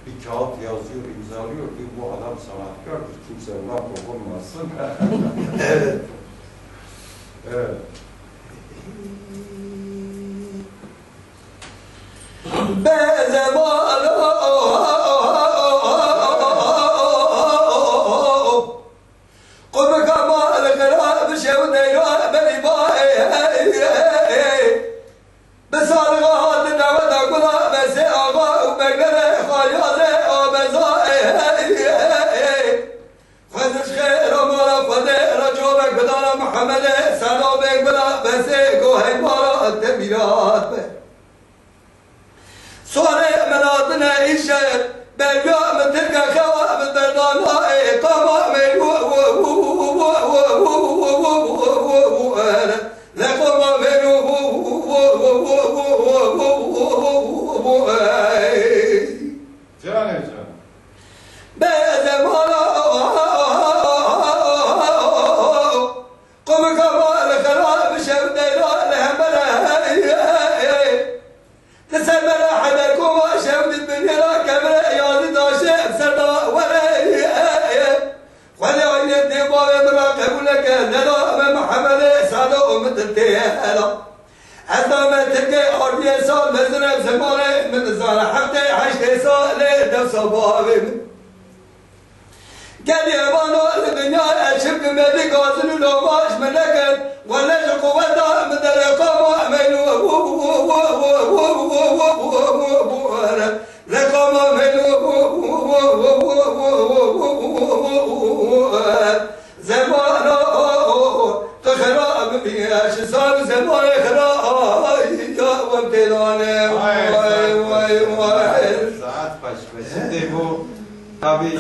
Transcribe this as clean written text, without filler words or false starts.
bir kağıt yazıyor, imzalıyor ki bu adam sanatkardır, kimse ona dokunmasın. Evet. Evet. صورة مناطنا إشار بلقاء من تلك خواب الدردان قام من لقم من Canım canım. بزمان قم كمال خراب شودنا لهمنا تسمى حدكم شود الدنيا كبر يا داشة سردا ولا عين الدباب مراقب لك لا محمد سادو متتهلا حتى ما تلقى أربع سال مزرعة زمانه من زارع حتى 8 سال دو صبابي قال يا بانو الدنيا أشوف مدي قاسن ولوماش منك ولا شقوة من الرقم عملوا رقم عملوا زمان تخراب بياش صار زمان خراب يا وامتلانه Saat başı. Şimdi bu tabii